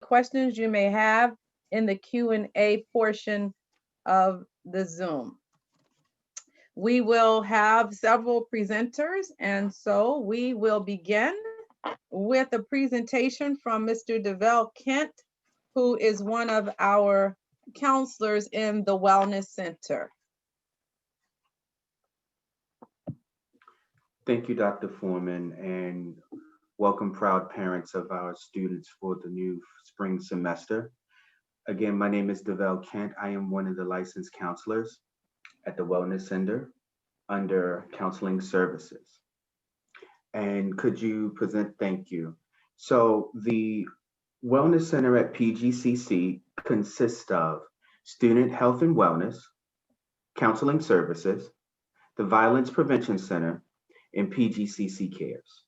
questions you may have in the Q&A portion of the Zoom. We will have several presenters, and so we will begin with a presentation from Mr. DeVell Kent, who is one of our counselors in the Wellness Center. Thank you, Dr. Foreman, and welcome proud parents of our students for the new spring semester. Again, my name is DeVell Kent. I am one of the licensed counselors at the Wellness Center under Counseling Services. And could you present, thank you. So the Wellness Center at PGCC consists of Student Health and Wellness, Counseling Services, the Violence Prevention Center, and Pgcc Cares.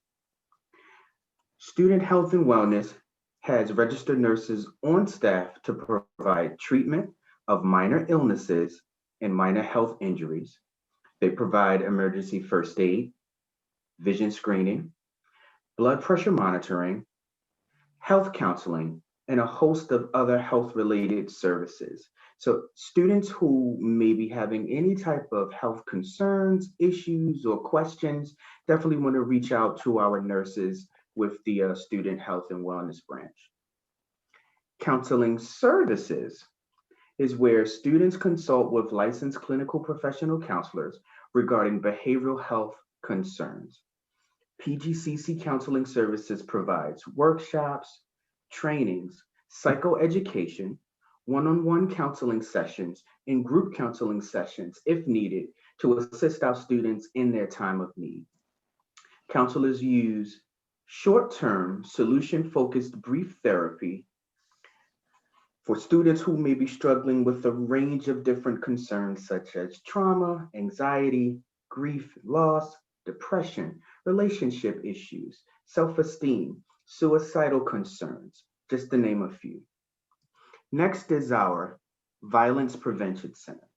Student Health and Wellness has registered nurses on staff to provide treatment of minor illnesses and minor health injuries. They provide emergency first aid, vision screening, blood pressure monitoring, health counseling, and a host of other health-related services. So students who may be having any type of health concerns, issues, or questions definitely want to reach out to our nurses with the Student Health and Wellness branch. Counseling Services is where students consult with licensed clinical professional counselors regarding behavioral health concerns. PGCC Counseling Services provides workshops, trainings, psychoeducation, one-on-one counseling sessions, and group counseling sessions, if needed, to assist our students in their time of need. Counselors use short-term, solution-focused brief therapy for students who may be struggling with a range of different concerns such as trauma, anxiety, grief, loss, depression, relationship issues, self-esteem, suicidal concerns, just to name a few. Next is our Violence Prevention Center.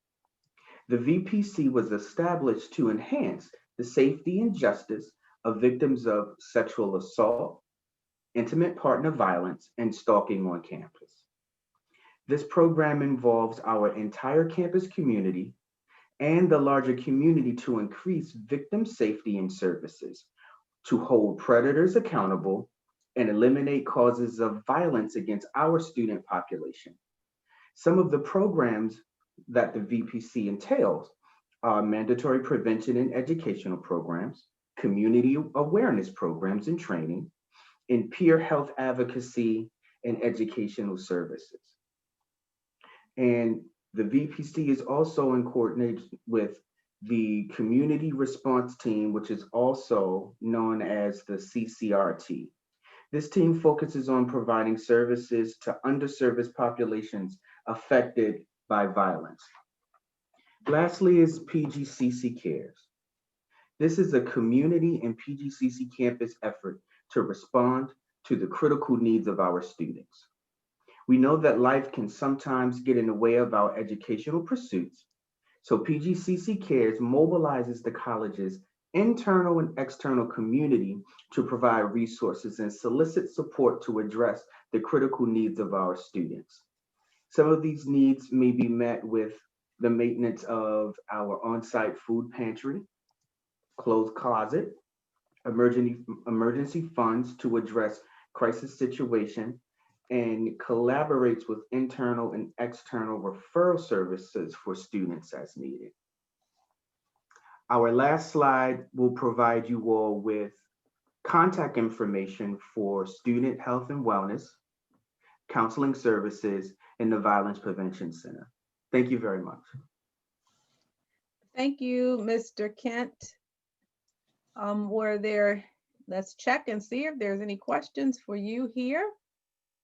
The VPC was established to enhance the safety and justice of victims of sexual assault, intimate partner violence, and stalking on campus. This program involves our entire campus community and the larger community to increase victim safety and services, to hold predators accountable, and eliminate causes of violence against our student population. Some of the programs that the VPC entails are mandatory prevention and educational programs, community awareness programs and training, and peer health advocacy and educational services. And the VPC is also in coordination with the Community Response Team, which is also known as the CCRT. This team focuses on providing services to underserviced populations affected by violence. Lastly is Pgcc Cares. This is a community and Pgcc campus effort to respond to the critical needs of our students. We know that life can sometimes get in the way of our educational pursuits, so Pgcc Cares mobilizes the college's internal and external community to provide resources and solicit support to address the critical needs of our students. Some of these needs may be met with the maintenance of our on-site food pantry, clothes closet, emergency funds to address crisis situation, and collaborates with internal and external referral services for students as needed. Our last slide will provide you all with contact information for Student Health and Wellness, Counseling Services, and the Violence Prevention Center. Thank you very much. Thank you, Mr. Kent. Let's check and see if there's any questions for you here.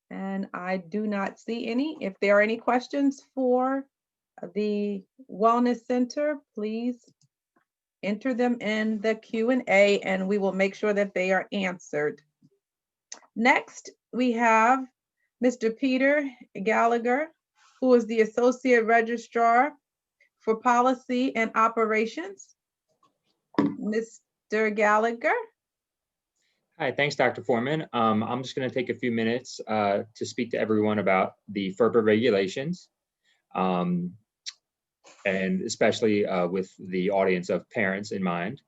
And I do not see any. If there are any questions for the Wellness Center, please enter them in the Q&A and we will make sure that they are answered. Next, we have Mr. Peter Gallagher, who is the Associate Registrar for Policy and Operations. Mr. Gallagher. Hi, thanks, Dr. Foreman. I'm just going to take a few minutes to speak to everyone about the Ferpa Regulations, and especially with the audience of parents in mind.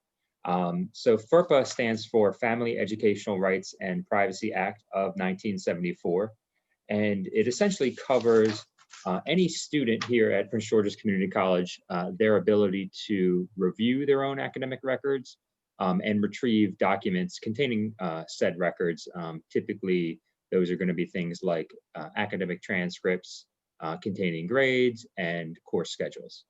So FERPA stands for Family Educational Rights and Privacy Act of 1974, and it essentially covers any student here at Prince George's Community College, their ability to review their own academic records and retrieve documents containing said records. Typically, those are going to be things like academic transcripts containing grades and course schedules.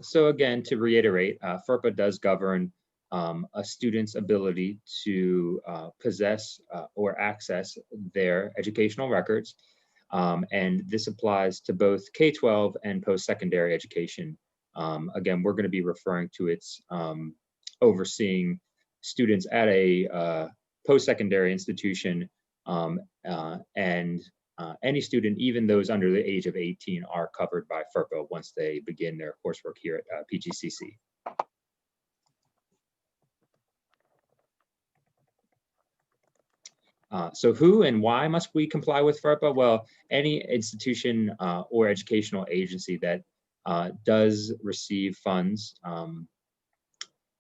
So again, to reiterate, FERPA does govern a student's ability to possess or access their educational records. And this applies to both K-12 and post-secondary education. Again, we're going to be referring to its overseeing students at a post-secondary institution, and any student, even those under the age of 18, are covered by FERPA once they begin their coursework here at PGCC. So who and why must we comply with FERPA? Well, any institution or educational agency that does receive funds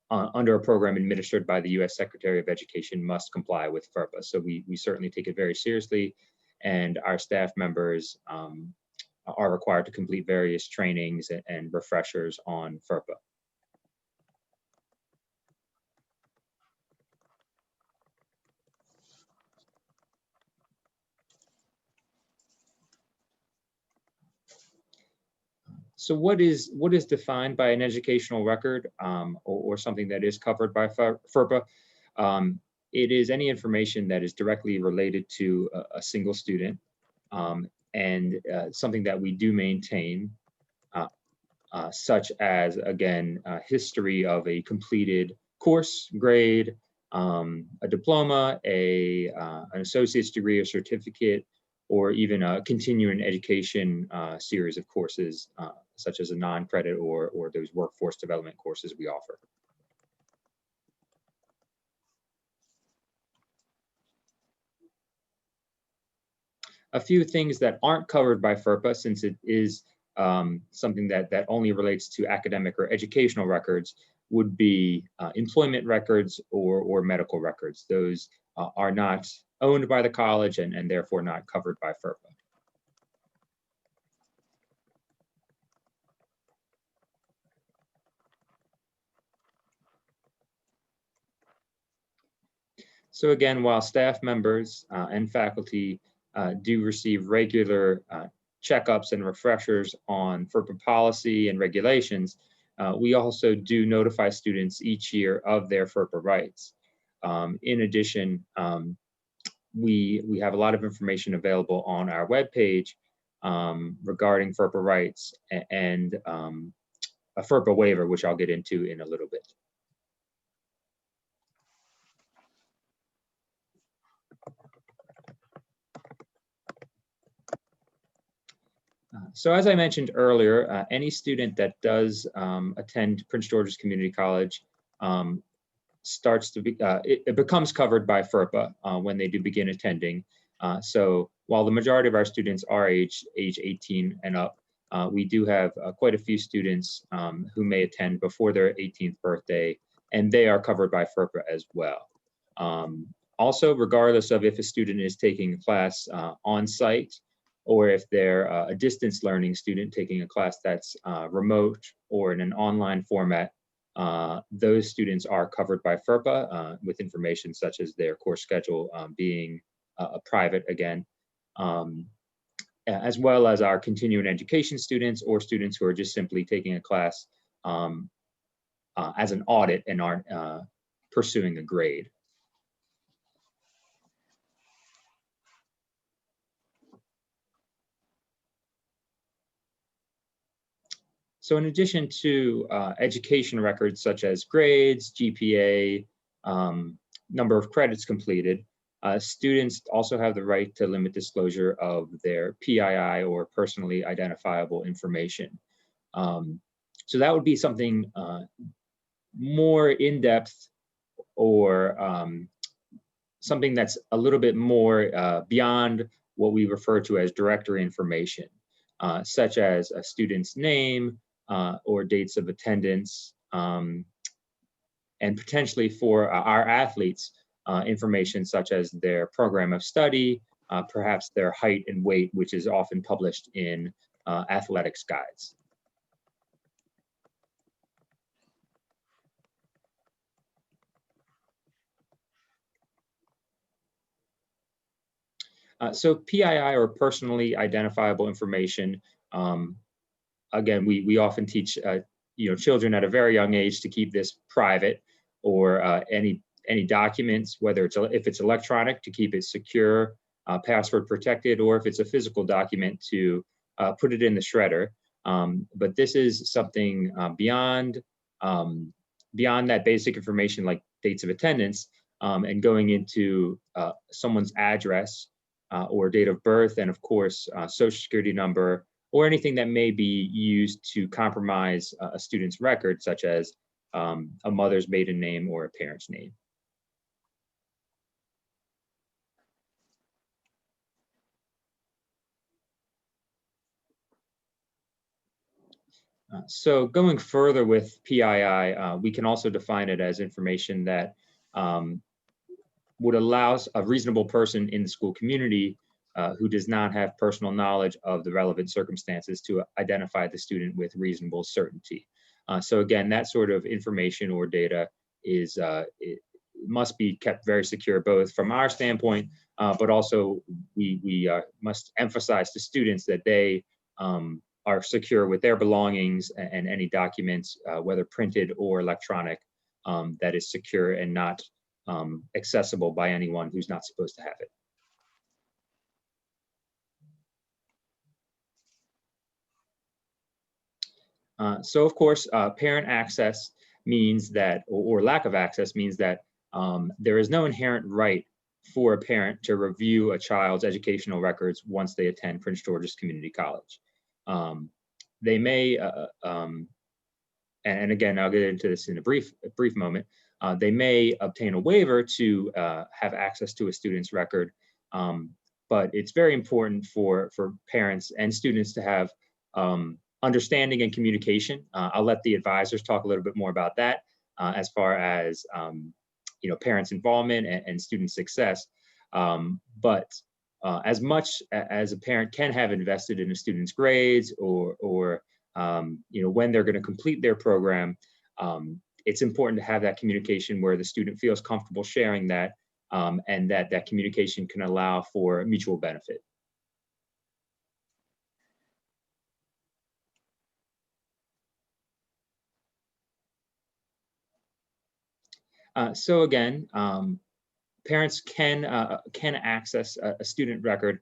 under a program administered by the U.S. Secretary of Education must comply with FERPA. So we certainly take it very seriously, and our staff members are required to complete various trainings and refreshers on FERPA. So what is defined by an educational record or something that is covered by FERPA? It is any information that is directly related to a single student, and something that we do maintain, such as, again, history of a completed course, grade, a diploma, an associate's degree or certificate, or even a continuing education series of courses, such as a non-credit or those workforce development courses we offer. A few things that aren't covered by FERPA, since it is something that only relates to academic or educational records, would be employment records or medical records. Those are not owned by the college and therefore not covered by FERPA. So again, while staff members and faculty do receive regular checkups and refreshers on FERPA policy and regulations, we also do notify students each year of their FERPA rights. In addition, we have a lot of information available on our webpage regarding FERPA rights and a FERPA waiver, which I'll get into in a little bit. So as I mentioned earlier, any student that does attend Prince George's Community College starts to be, it becomes covered by FERPA when they do begin attending. So while the majority of our students are age 18 and up, we do have quite a few students who may attend before their 18th birthday, and they are covered by FERPA as well. Also, regardless of if a student is taking a class on site, or if they're a distance learning student taking a class that's remote or in an online format, those students are covered by FERPA with information such as their course schedule being private again, as well as our continuing education students or students who are just simply taking a class as an audit and aren't pursuing a grade. So in addition to education records such as grades, GPA, number of credits completed, students also have the right to limit disclosure of their PII or personally identifiable information. So that would be something more in-depth, or something that's a little bit more beyond what we refer to as directory information, such as a student's name or dates of attendance, and potentially for our athletes, information such as their program of study, perhaps their height and weight, which is often published in athletics guides. So PII, or personally identifiable information, again, we often teach children at a very young age to keep this private, or any documents, whether if it's electronic, to keep it secure, password protected, or if it's a physical document, to put it in the shredder. But this is something beyond that basic information, like dates of attendance, and going into someone's address or date of birth, and of course, social security number, or anything that may be used to compromise a student's record, such as a mother's maiden name or a parent's name. So going further with PII, we can also define it as information that would allow a reasonable person in the school community who does not have personal knowledge of the relevant circumstances to identify the student with reasonable certainty. So again, that sort of information or data is it must be kept very secure, both from our standpoint, but also we must emphasize to students that they are secure with their belongings and any documents, whether printed or electronic, that is secure and not accessible by anyone who's not supposed to have it. So of course, parent access means that, or lack of access means that there is no inherent right for a parent to review a child's educational records once they attend Prince George's Community College. They may, and again, I'll get into this in a brief moment, they may obtain a waiver to have access to a student's record, but it's very important for parents and students to have understanding and communication. I'll let the advisors talk a little bit more about that as far as parents' involvement and student success. But as much as a parent can have invested in a student's grades, or when they're going to complete their program, it's important to have that communication where the student feels comfortable sharing that, and that communication can allow for mutual benefit. So again, parents can access a student record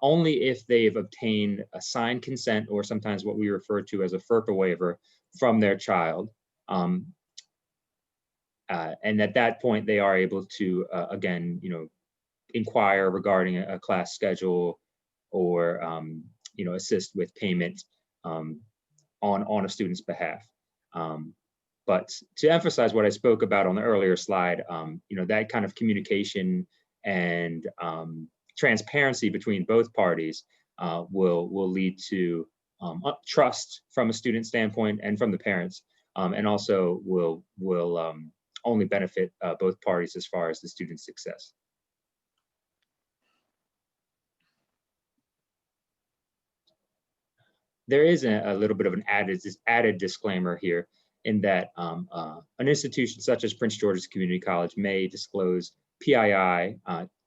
only if they've obtained a signed consent, or sometimes what we refer to as a FERPA waiver, from their child. And at that point, they are able to, again, inquire regarding a class schedule, or assist with payment on a student's behalf. But to emphasize what I spoke about on the earlier slide, that kind of communication and transparency between both parties will lead to trust from a student standpoint and from the parents, and also will only benefit both parties as far as the student's success. There is a little bit of an added disclaimer here, in that an institution such as Prince George's Community College may disclose PII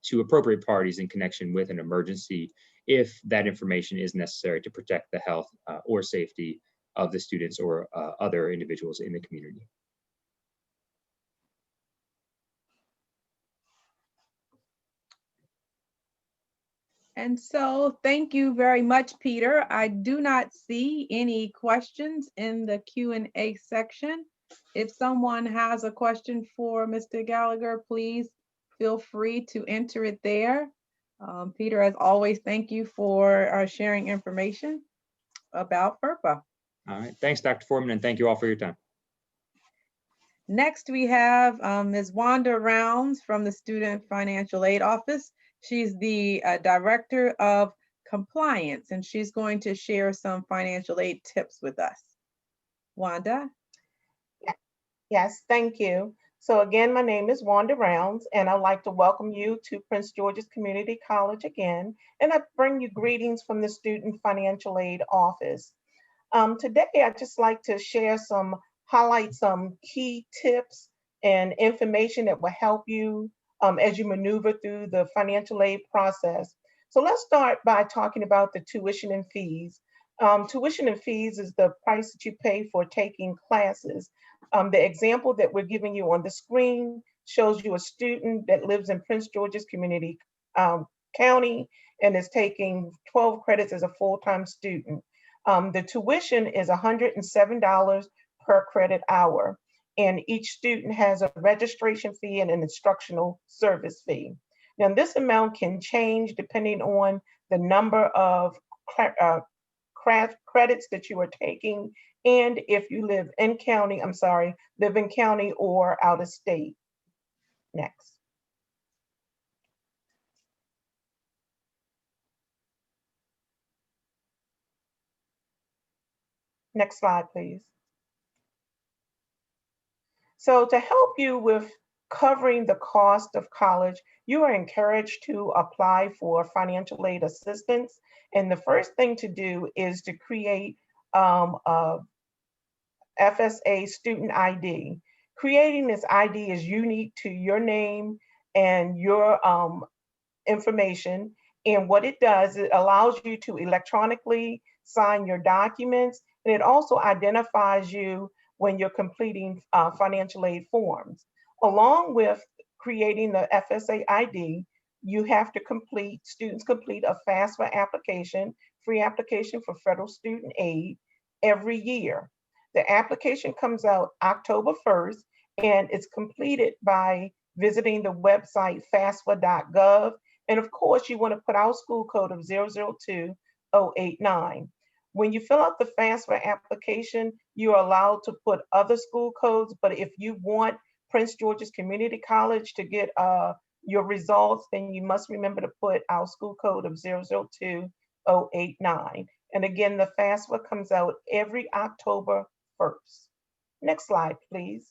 to appropriate parties in connection with an emergency, if that information is necessary to protect the health or safety of the students or other individuals in the community. And so thank you very much, Peter. I do not see any questions in the Q&A section. If someone has a question for Mr. Gallagher, please feel free to enter it there. Peter, as always, thank you for sharing information about FERPA. All right. Thanks, Dr. Foreman, and thank you all for your time. Next, we have Ms. Wanda Rounds from the Student Financial Aid Office. She's the Director of Compliance, and she's going to share some financial aid tips with us. Wanda? Yes, thank you. So again, my name is Wanda Rounds, and I'd like to welcome you to Prince George's Community College again, and I bring you greetings from the Student Financial Aid Office. Today, I'd just like to highlight some key tips and information that will help you as you maneuver through the financial aid process. So let's start by talking about the tuition and fees. Tuition and fees is the price that you pay for taking classes. The example that we're giving you on the screen shows you a student that lives in Prince George's Community County and is taking 12 credits as a full-time student. The tuition is $107 per credit hour, and each student has a registration fee and an instructional service fee. Now, this amount can change depending on the number of credits that you are taking, and if you live in county or out of state. Next. Next slide, please. So to help you with covering the cost of college, you are encouraged to apply for financial aid assistance. And the first thing to do is to create a Fsa Student Id. Creating this ID is unique to your name and your information. And what it does, it allows you to electronically sign your documents, and it also identifies you when you're completing financial aid forms. Along with creating the Fsa ID, students complete a FAFSA application, free application for federal student aid every year. The application comes out October 1st, and it's completed by visiting the website fasfa.gov. And of course, you want to put our school code of 002089. When you fill out the FAFSA application, you're allowed to put other school codes, but if you want Prince George's Community College to get your results, then you must remember to put our school code of 002089. And again, the FAFSA comes out every October 1st. Next slide, please.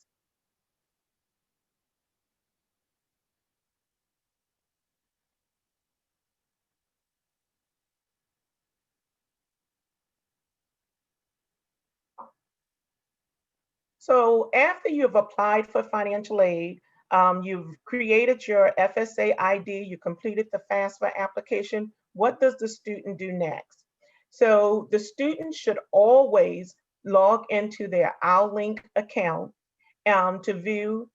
So after you've applied for financial aid, you've created your Fsa ID, you completed the FAFSA application, what does the student do next? So the student should always log into their OurLink account to view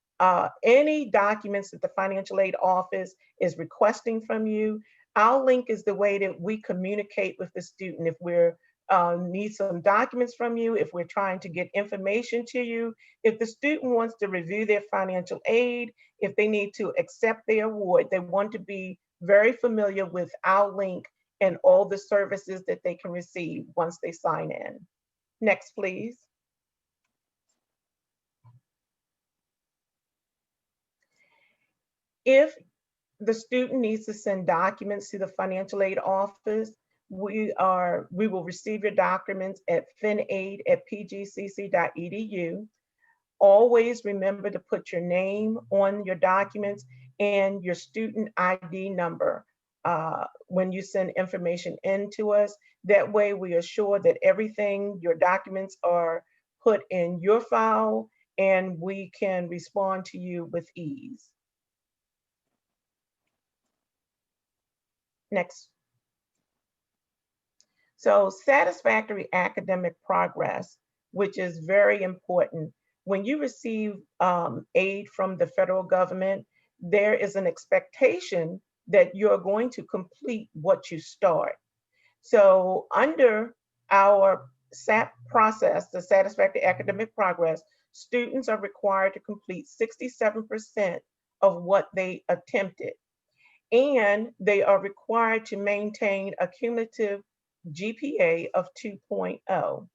any documents that the financial aid office is requesting from you. OurLink is the way that we communicate with the student. If we're need some documents from you, if we're trying to get information to you, if the student wants to review their financial aid, if they need to accept their award, they want to be very familiar with OurLink and all the services that they can receive once they sign in. Next, please. If the student needs to send documents to the financial aid office, we will receive your documents at finaid@pgcc.edu. Always remember to put your name on your documents and your student ID number when you send information in to us. That way we are sure that your documents are put in your file and we can respond to you with ease. Next. So satisfactory academic progress, which is very important. When you receive aid from the federal government, there is an expectation that you're going to complete what you start. So under our SAP process, the satisfactory academic progress, students are required to complete 67% of what they attempted. And they are required to maintain a cumulative GPA of 2.0.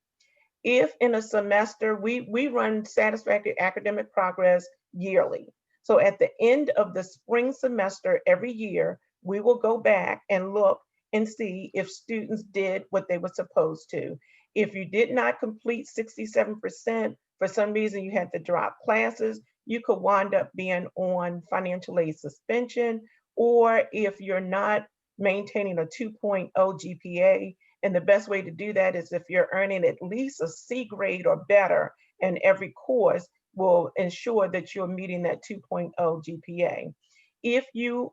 If in a semester, we run Satisfactory academic progress yearly. So at the end of the spring semester every year, we will go back and look and see if students did what they were supposed to. If you did not complete 67%, for some reason you had to drop classes, you could wind up being on financial aid suspension, or if you're not maintaining a 2.0 GPA, and the best way to do that is if you're earning at least a C grade or better in every course, will ensure that you're meeting that 2.0 GPA. If you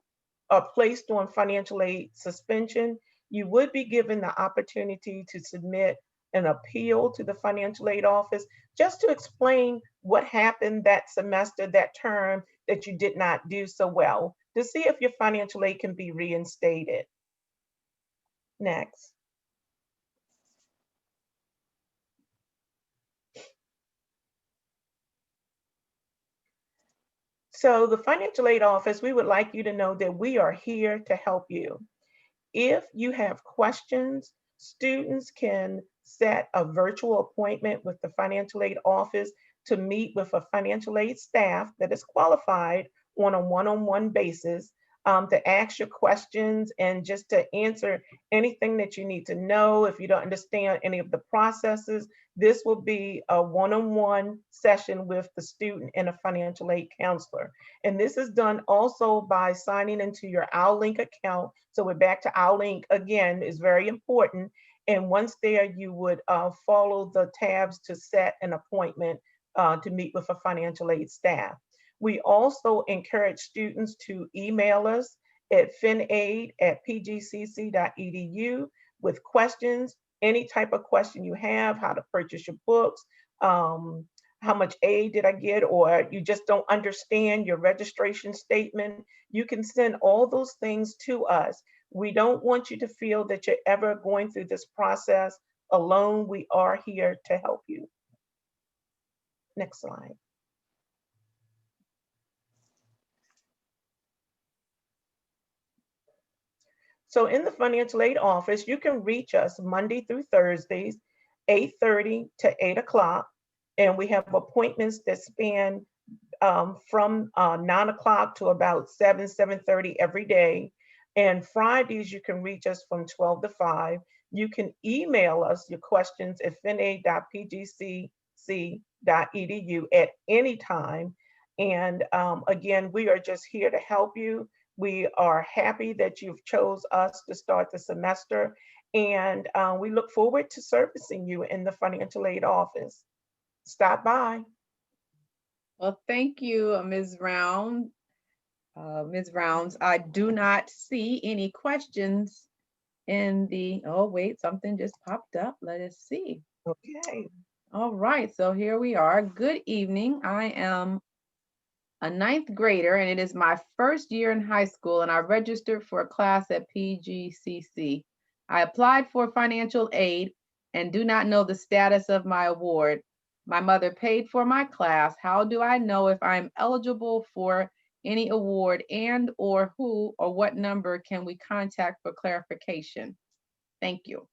are placed on financial aid suspension, you would be given the opportunity to submit an appeal to the financial aid office just to explain what happened that semester, that term that you did not do so well, to see if your financial aid can be reinstated. Next. So the financial aid office, we would like you to know that we are here to help you. If you have questions, students can set a virtual appointment with the financial aid office to meet with a financial aid staff that is qualified on a one-on-one basis to ask your questions and just to answer anything that you need to know. If you don't understand any of the processes, this will be a one-on-one session with the student and a financial aid counselor. And this is done also by signing into your OurLink account. So we're back to OurLink again, is very important. And once there, you would follow the tabs to set an appointment to meet with a financial aid staff. We also encourage students to email us at finaid@pgcc.edu with questions, any type of question you have, how to purchase your books, how much aid did I get, or you just don't understand your registration statement. You can send all those things to us. We don't want you to feel that you're ever going through this process alone. We are here to help you. Next slide. So in the financial aid office, you can reach us Monday through Thursdays, 8:30 to 8 o'clock. And we have appointments that span from 9 o'clock to about 7:30 every day. And Fridays, you can reach us from 12 to 5. You can email us your questions at finaid.pgcc.edu at any time. And again, we are just here to help you. We are happy that you've chose us to start the semester, and we look forward to servicing you in the financial aid office. Stop by. Well, thank you, Ms. Round. Ms. Rounds, I do not see any questions in the, oh wait, something just popped up. Let us see. Okay. All right, so here we are. Good evening. I am a 9th grader, and it is my first year in high school, and I registered for a class at Pgcc. I applied for financial aid and do not know the status of my award. My mother paid for my class. How do I know if I'm eligible for any award, and or who or what number can we contact for clarification? Thank you.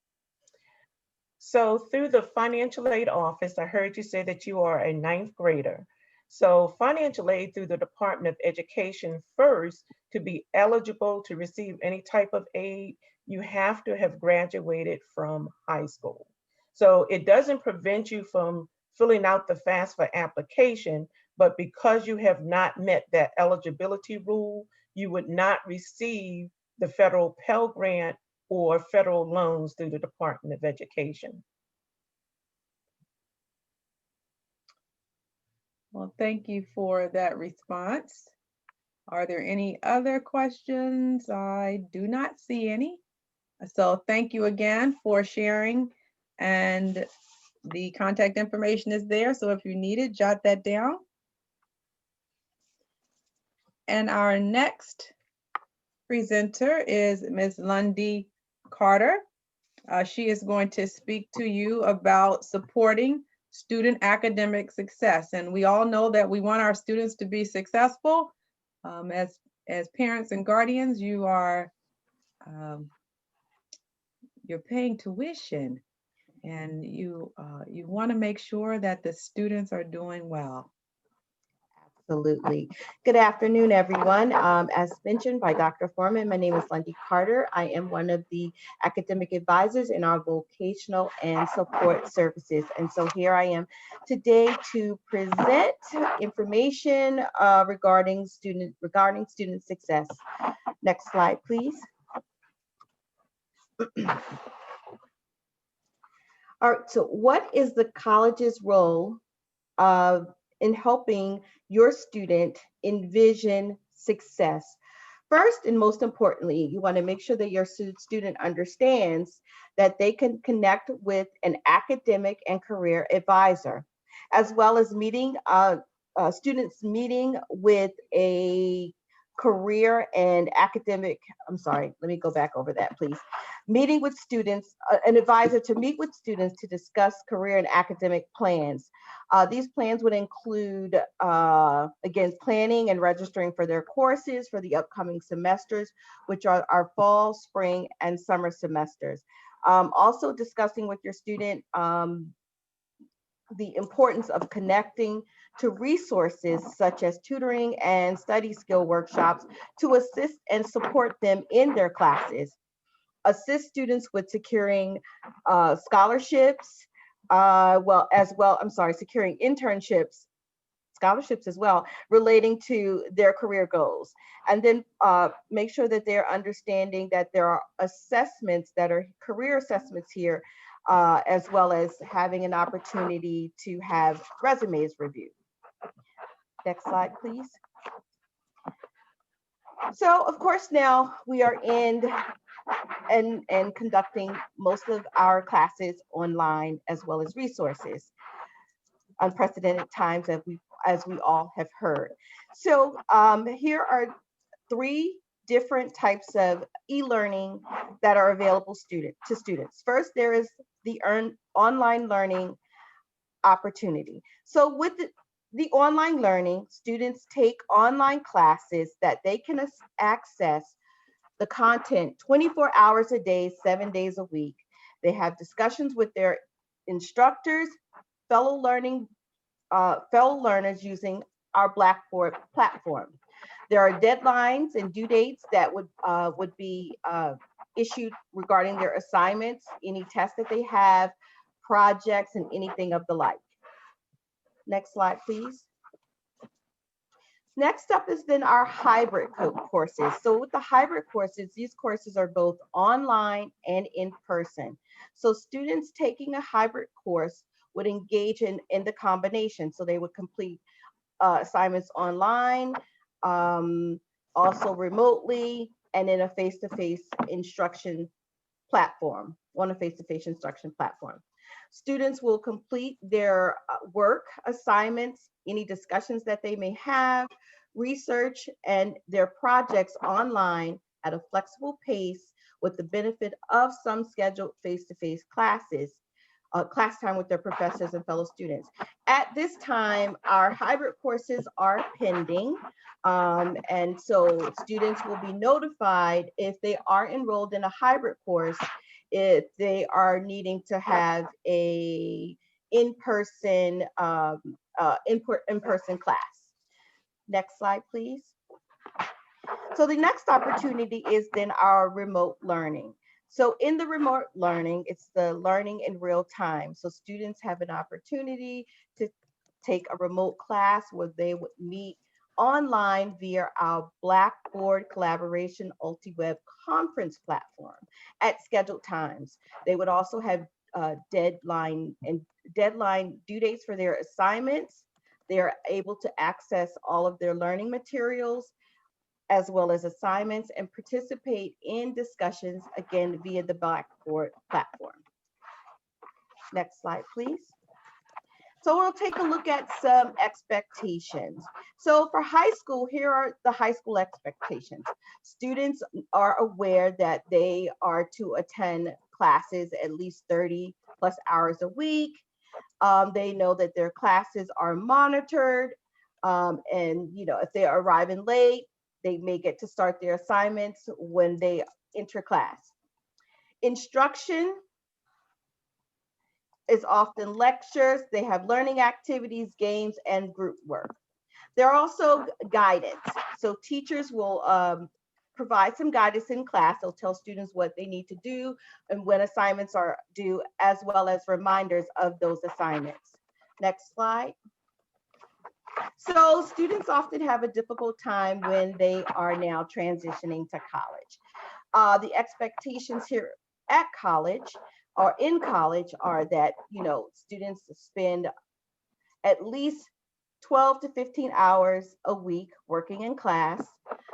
So through the financial aid office, I heard you say that you are a 9th grader. So financial aid through the Department of Education, first, to be eligible to receive any type of aid, you have to have graduated from high school. So it doesn't prevent you from filling out the FAFSA application, but because you have not met that eligibility rule, you would not receive the federal Pell Grant or federal loans through the Department of Education. Well, thank you for that response. Are there any other questions? I do not see any. So thank you again for sharing, and the contact information is there. So if you need it, jot that down. And our next presenter is Ms. Lundy Carter. She is going to speak to you about supporting student academic success. And we all know that we want our students to be successful. As parents and guardians, you are you're paying tuition, and you want to make sure that the students are doing well. Absolutely. Good afternoon, everyone. As mentioned by Dr. Foreman, my name is Lundy Carter. I am one of the academic advisors in our vocational and support services. And so here I am today to present information regarding student success. Next slide, please. All right, so what is the college's role in helping your student envision success? First, and most importantly, you want to make sure that your student understands that they can connect with an academic and career advisor, as well as students meeting with a career and academic, let me go back over that, please. Meeting with students, an advisor to meet with students to discuss career and academic plans. These plans would include, again, planning and registering for their courses for the upcoming semesters, which are our fall, spring, and summer semesters. Also discussing with your student the importance of connecting to resources such as tutoring and study skill workshops to assist and support them in their classes. Assist students with securing scholarships, securing internships, scholarships as well, relating to their career goals. And then make sure that they're understanding that there are assessments that are career assessments here, as well as having an opportunity to have resumes reviewed. Next slide, please. So of course, now we are in and conducting most of our classes online as well as resources. Unprecedented times, as we all have heard. So here are 3 different types of e-learning that are available to students. First, there is the online learning opportunity. So with the online learning, students take online classes that they can access the content 24 hours a day, 7 days a week. They have discussions with their instructors, fellow learners using our Blackboard platform. There are deadlines and due dates that would be issued regarding their assignments, any tests that they have, projects, and anything of the like. Next slide, please. Next up is then our hybrid courses. So with the hybrid courses, these courses are both online and in person. So students taking a hybrid course would engage in the combination. So they would complete assignments online, also remotely, and in a face-to-face instruction platform, on a face-to-face instruction platform. Students will complete their work assignments, any discussions that they may have, research, and their projects online at a flexible pace with the benefit of some scheduled face-to-face classes, class time with their professors and fellow students. At this time, our hybrid courses are pending, and so students will be notified if they are enrolled in a hybrid course, if they are needing to have a in-person class. Next slide, please. So the next opportunity is then our remote learning. So in the remote learning, it's the learning in real time. So students have an opportunity to take a remote class where they would meet online via our Blackboard collaboration multi-web conference platform at scheduled times. They would also have deadline due dates for their assignments. They are able to access all of their learning materials as well as assignments and participate in discussions, again, via the Blackboard platform. Next slide, please. So we'll take a look at some expectations. So for high school, here are the high school expectations. Students are aware that they are to attend classes at least 30+ hours a week. They know that their classes are monitored, and if they are arriving late, they may get to start their assignments when they enter class. Instruction is often lectures. They have learning activities, games, and group work. There are also guidance. So teachers will provide some guidance in class. They'll tell students what they need to do and when assignments are due, as well as reminders of those assignments. Next slide. So students often have a difficult time when they are now transitioning to college. The expectations here at college or in college are that, students spend at least 12 to 15 hours a week working in class.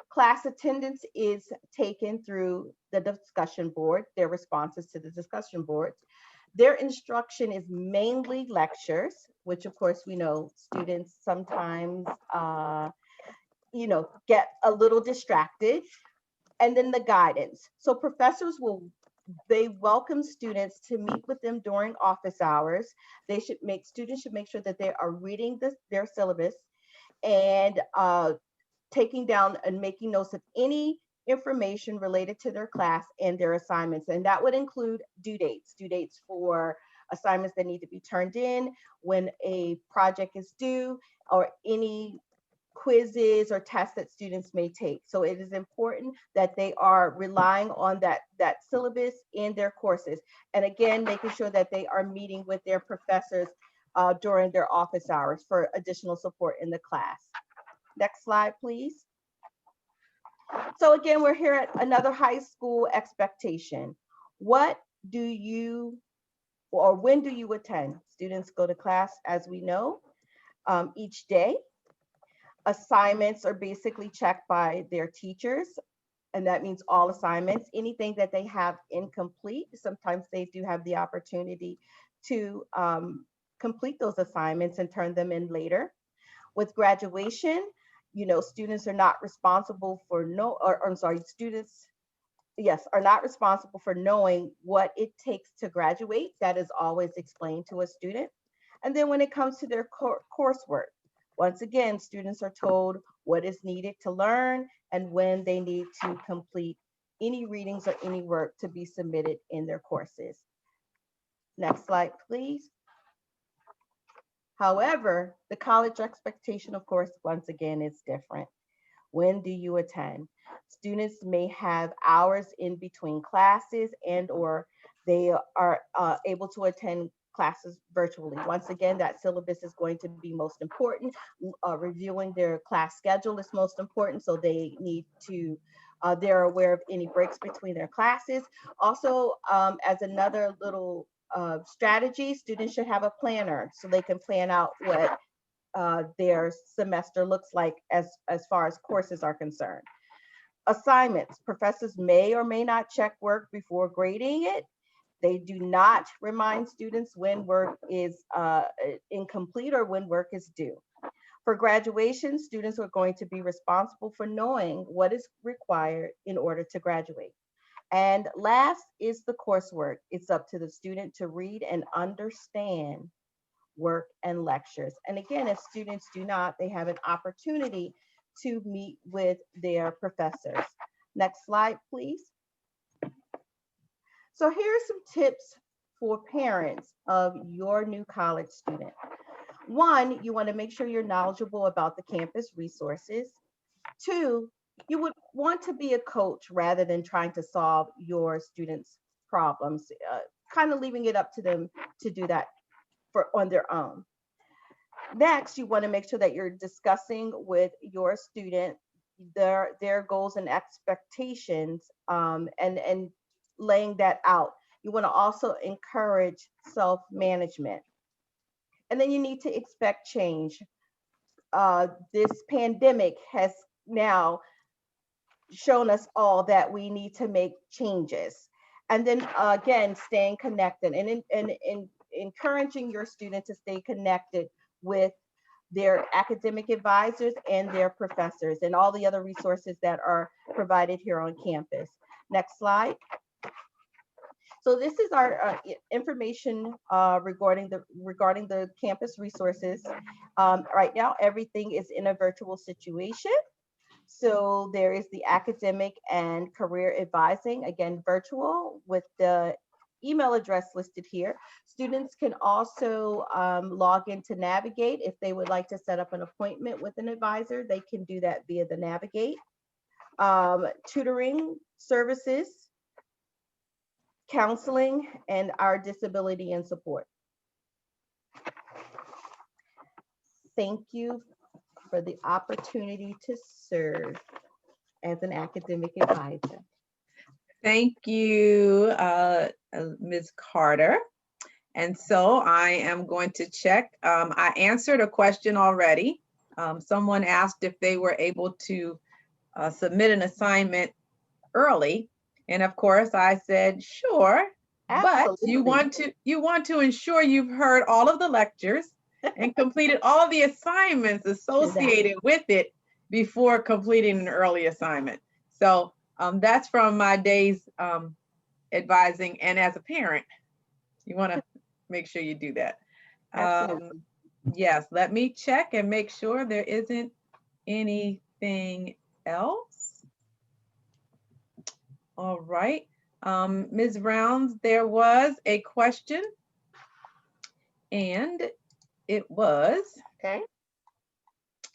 Class attendance is taken through the discussion board, their responses to the discussion boards. Their instruction is mainly lectures, which of course we know students sometimes, get a little distracted. And then the guidance. So professors they welcome students to meet with them during office hours. Students should make sure that they are reading their syllabus and taking down and making notes of any information related to their class and their assignments. And that would include due dates for assignments that need to be turned in, when a project is due, or any quizzes or tests that students may take. So it is important that they are relying on that syllabus in their courses. And again, making sure that they are meeting with their professors during their office hours for additional support in the class. Next slide, please. So again, we're here at another high school expectation. What do you, or when do you attend? Students go to class, as we know, each day. Assignments are basically checked by their teachers, and that means all assignments. Anything that they have incomplete, sometimes they do have the opportunity to complete those assignments and turn them in later. With graduation, students are not responsible for students, yes, are not responsible for knowing what it takes to graduate. That is always explained to a student. And then when it comes to their coursework, once again, students are told what is needed to learn and when they need to complete any readings or any work to be submitted in their courses. Next slide, please. However, the college expectation, of course, once again, is different. When do you attend? Students may have hours in between classes or they are able to attend classes virtually. Once again, that syllabus is going to be most important. Reviewing their class schedule is most important, so they need to, they're aware of any breaks between their classes. Also, as another little strategy, students should have a planner so they can plan out what their semester looks like as far as courses are concerned. Assignments, professors may or may not check work before grading it. They do not remind students when work is incomplete or when work is due. For graduation, students are going to be responsible for knowing what is required in order to graduate. And last is the coursework. It's up to the student to read and understand work and lectures. And again, if students do not, they have an opportunity to meet with their professors. Next slide, please. So here are some tips for parents of your new college student. One, you want to make sure you're knowledgeable about the campus resources. Two, you would want to be a coach rather than trying to solve your students' problems, kind of leaving it up to them to do that on their own. Next, you want to make sure that you're discussing with your student their goals and expectations and laying that out. You want to also encourage self-management. And then you need to expect change. This pandemic has now shown us all that we need to make changes. And then again, staying connected and encouraging your student to stay connected with their academic advisors and their professors and all the other resources that are provided here on campus. Next slide. So this is our information regarding the campus resources. Right now, everything is in a virtual situation. So there is the academic and career advising, again, virtual with the email address listed here. Students can also log in to Navigate. If they would like to set up an appointment with an advisor, they can do that via the Navigate. Tutoring services, counseling, and our disability and support. Thank you for the opportunity to serve as an academic advisor. Thank you, Ms. Carter. And so I am going to check. I answered a question already. Someone asked if they were able to submit an assignment early. And of course I said, sure, but you want to ensure you've heard all of the lectures and completed all the assignments associated with it before completing an early assignment. So that's from my days advising, and as a parent, you want to make sure you do that. Yes, let me check and make sure there isn't anything else. All right, Ms. Rounds, there was a question, and it was, Okay.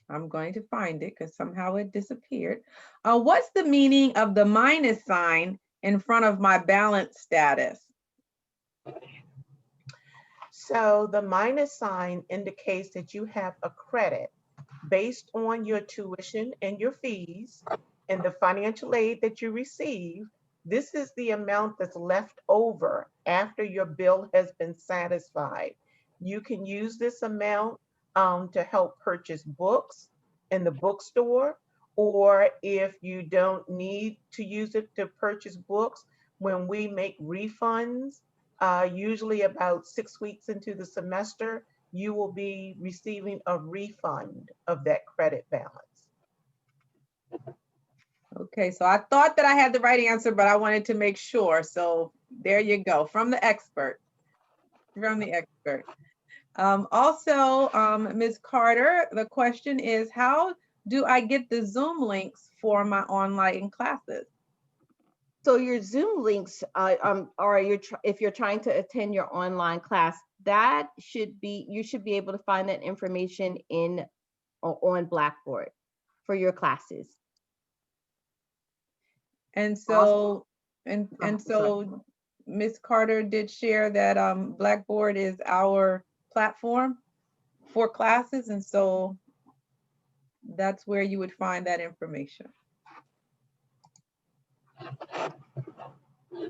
I'm going to find it because somehow it disappeared. What's the meaning of the minus sign in front of my balance status? So the minus sign indicates that you have a credit based on your tuition and your fees and the financial aid that you receive. This is the amount that's left over after your bill has been satisfied. You can use this amount to help purchase books in the bookstore, or if you don't need to use it to purchase books, when we make refunds, usually about 6 weeks into the semester, you will be receiving a refund of that credit balance. Okay, so I thought that I had the right answer, but I wanted to make sure. So there you go, from the expert, Also, Ms. Carter, the question is, how do I get the Zoom links for my online classes? So your Zoom links, if you're trying to attend your online class, you should be able to find that information on Blackboard for your classes. And so, so Ms. Carter did share that Blackboard is our platform for classes, and so that's where you would find that information.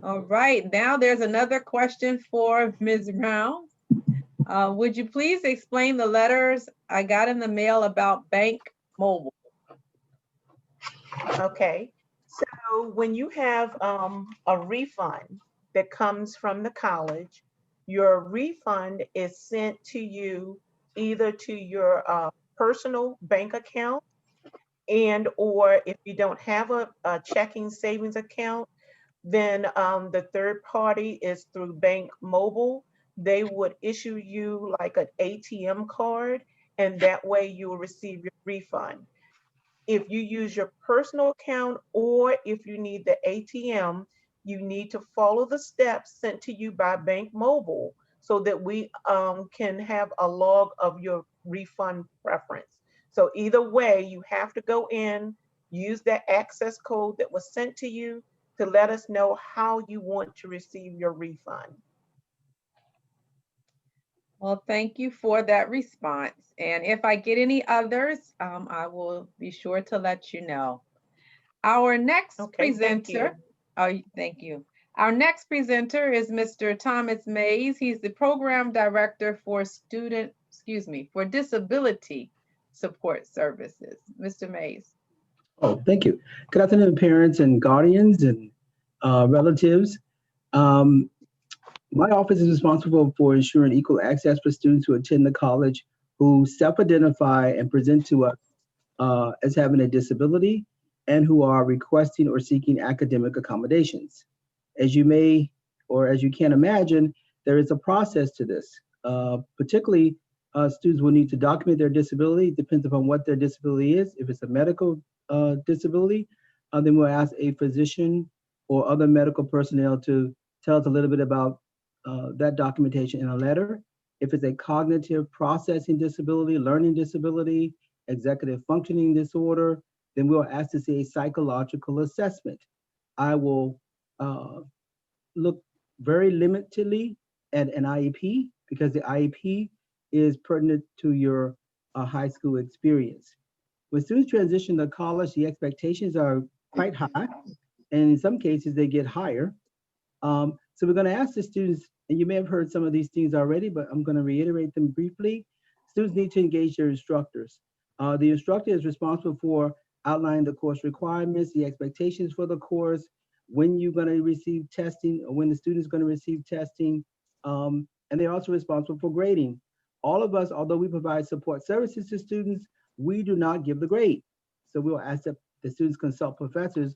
All right, now there's another question for Ms. Rounds. Would you please explain the letters I got in the mail about Bank Mobile? Okay, so when you have a refund that comes from the college, your refund is sent to you either to your personal bank account, and or if you don't have a checking savings account, then the third party is through Bank Mobile. They would issue you like an ATM card, and that way you will receive your refund. If you use your personal account or if you need the ATM, you need to follow the steps sent to you by Bank Mobile so that we can have a log of your refund preference. So either way, you have to go in, use that access code that was sent to you to let us know how you want to receive your refund. Well, thank you for that response. And if I get any others, I will be sure to let you know. Our next presenter, thank you. Our next presenter is Mr. Thomas Mays. He's the Program Director for Disability Support Services. Mr. Mays. Oh, thank you. Good afternoon, parents and guardians and relatives. My office is responsible for ensuring equal access for students who attend the college who self-identify and present to us as having a disability and who are requesting or seeking academic accommodations. As you may, or as you can imagine, there is a process to this. Particularly, students will need to document their disability. Depends upon what their disability is. If it's a medical disability, then we'll ask a physician or other medical personnel to tells a little bit about that documentation in a letter. If it's a cognitive processing disability, learning disability, executive functioning disorder, then we'll ask to see a psychological assessment. I will look very limitedly at an IEP because the IEP is pertinent to your high school experience. When students transition to college, the expectations are quite high, and in some cases they get higher. So we're going to ask the students, and you may have heard some of these things already, but I'm going to reiterate them briefly. Students need to engage their instructors. The instructor is responsible for outlining the course requirements, the expectations for the course, when you're going to receive testing, or when the student is going to receive testing, and they're also responsible for grading. All of us, although we provide support services to students, we do not give the grade. So we'll ask that the students consult professors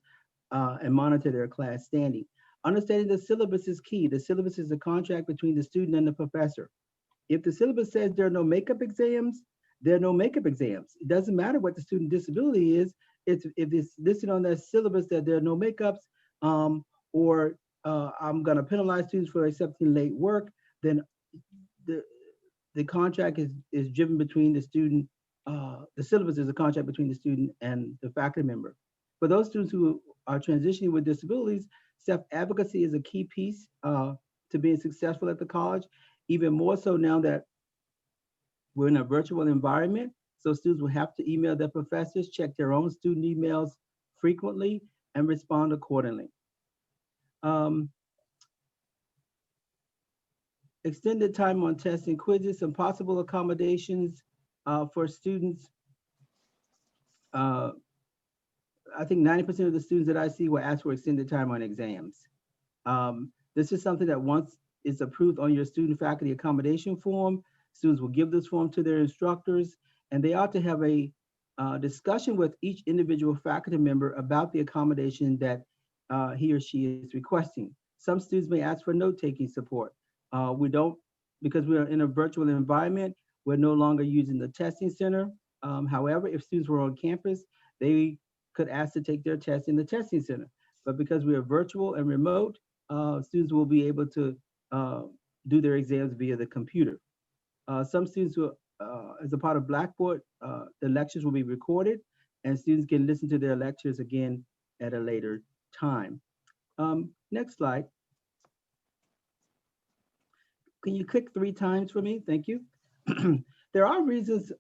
and monitor their class standing. Understanding the syllabus is key. The syllabus is a contract between the student and the professor. If the syllabus says there are no makeup exams, there are no makeup exams. It doesn't matter what the student disability is. If it's listed on that syllabus that there are no makeups, or I'm going to penalize students for accepting late work, then the contract is driven between the student. The syllabus is a contract between the student and the faculty member. For those students who are transitioning with disabilities, self-advocacy is a key piece to being successful at the college, even more so now that we're in a virtual environment. So students will have to email their professors, check their own student emails frequently, and respond accordingly. Extended time on tests and quizzes, some possible accommodations for students. I think 90% of the students that I see will ask for extended time on exams. This is something that once it's approved on your student faculty accommodation form, students will give this form to their instructors, and they ought to have a discussion with each individual faculty member about the accommodation that he or she is requesting. Some students may ask for note-taking support. We don't, because we're in a virtual environment, we're no longer using the testing center. However, if students were on campus, they could ask to take their test in the testing center. But because we are virtual and remote, students will be able to do their exams via the computer. Some students will, as a part of Blackboard, the lectures will be recorded and students can listen to their lectures again at a later time. Next slide. Can you click 3 times for me? Thank you. There are reasons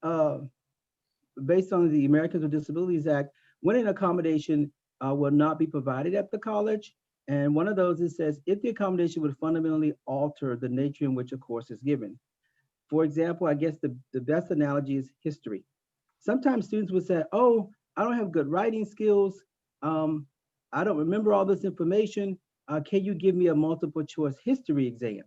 based on the Americans with Disabilities Act when an accommodation will not be provided at the college. And one of those, it says, if the accommodation would fundamentally alter the nature in which a course is given. For example, I guess the best analogy is history. Sometimes students would say, oh, I don't have good writing skills. I don't remember all this information. Can you give me a multiple choice history exam?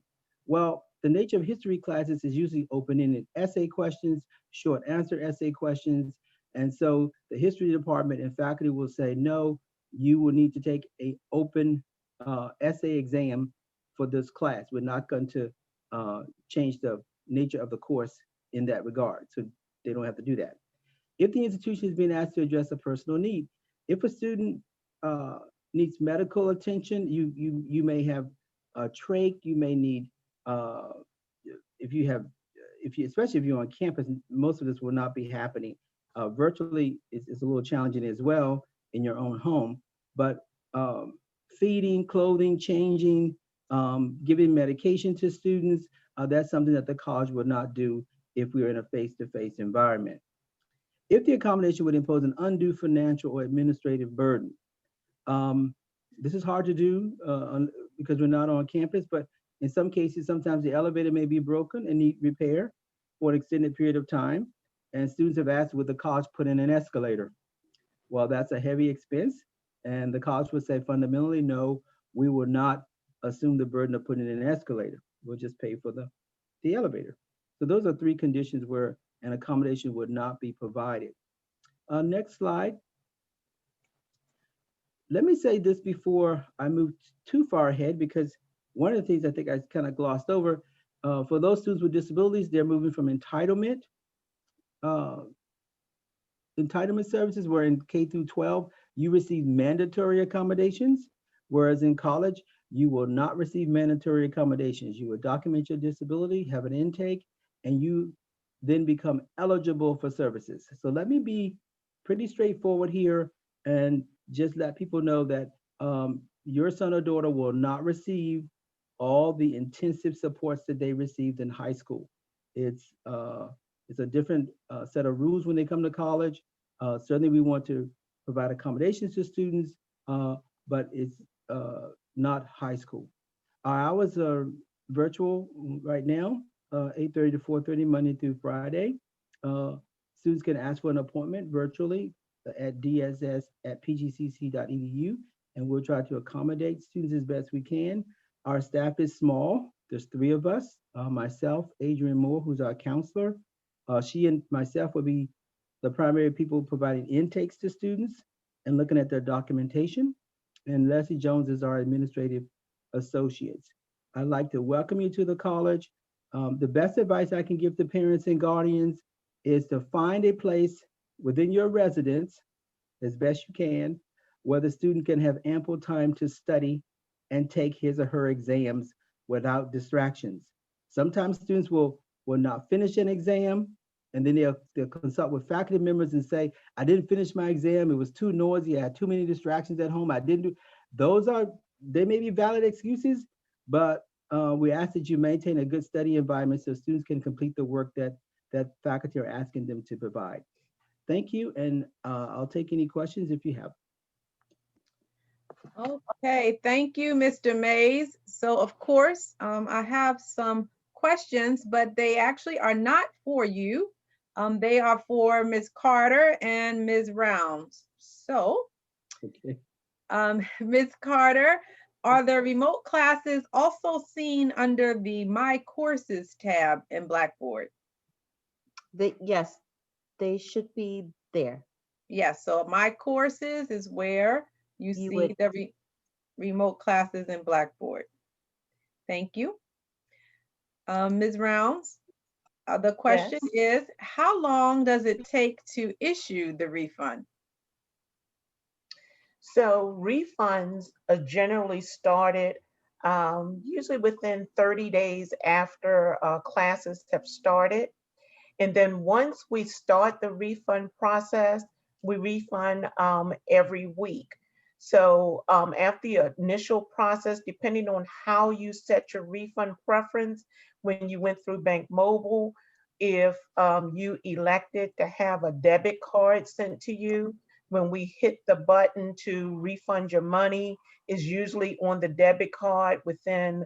Well, the nature of history classes is usually open-ended essay questions, short answer essay questions. And so the history department and faculty will say, no, you will need to take an open essay exam for this class. We're not going to change the nature of the course in that regard. So they don't have to do that. If the institution is being asked to address a personal need, if a student needs medical attention, you may have a trach, you may need, especially if you're on campus, most of this will not be happening. Virtually is a little challenging as well in your own home, but feeding, clothing, changing, giving medication to students, that's something that the college would not do if we were in a face-to-face environment. If the accommodation would impose an undue financial or administrative burden, this is hard to do because we're not on campus, but in some cases, sometimes the elevator may be broken and need repair for an extended period of time. And students have asked, would the college put in an escalator? Well, that's a heavy expense. And the college would say fundamentally, no, we will not assume the burden of putting in an escalator. We'll just pay for the elevator. So those are 3 conditions where an accommodation would not be provided. Next slide. Let me say this before I move too far ahead, because one of the things I think I kind of glossed over, for those students with disabilities, they're moving from entitlement services, where in K through 12, you receive mandatory accommodations, whereas in college, You will not receive mandatory accommodations. You will document your disability, have an intake, and you then become eligible for services. So let me be pretty straightforward here and just let people know that your son or daughter will not receive all the intensive supports that they received in high school. It's a different set of rules when they come to college. Certainly we want to provide accommodations to students, but it's not high school. Our hours are virtual right now, 8:30 to 4:30, Monday through Friday. Students can ask for an appointment virtually at dss@pgcc.edu, and we'll try to accommodate students as best we can. Our staff is small. There's 3 of us, myself, Adrienne Moore, who's our counselor. She and myself will be the primary people providing intakes to students and looking at their documentation. And Leslie Jones is our administrative associates. I'd like to welcome you to the college. The best advice I can give to parents and guardians is to find a place within your residence, as best you can, where the student can have ample time to study and take his or her exams without distractions. Sometimes students will not finish an exam, and then they'll consult with faculty members and say, I didn't finish my exam, it was too noisy, I had too many distractions at home, I didn't do. They may be valid excuses, but we ask that you maintain a good study environment so students can complete the work that faculty are asking them to provide. Thank you, and I'll take any questions if you have. Okay, thank you, Mr. Mays. So of course, I have some questions, but they actually are not for you. They are for Ms. Carter and Ms. Rounds. So, Okay. Ms. Carter, are the remote classes also seen under the My Courses tab in Blackboard? Yes, they should be there. Yes, so My Courses is where you see the remote classes in Blackboard. Thank you. Ms. Rounds, the question is, how long does it take to issue the refund? So refunds are generally started usually within 30 days after classes have started. And then once we start the refund process, we refund every week. So after the initial process, depending on how you set your refund preference, when you went through Bank Mobile, if you elected to have a debit card sent to you, when we hit the button to refund your money, is usually on the debit card within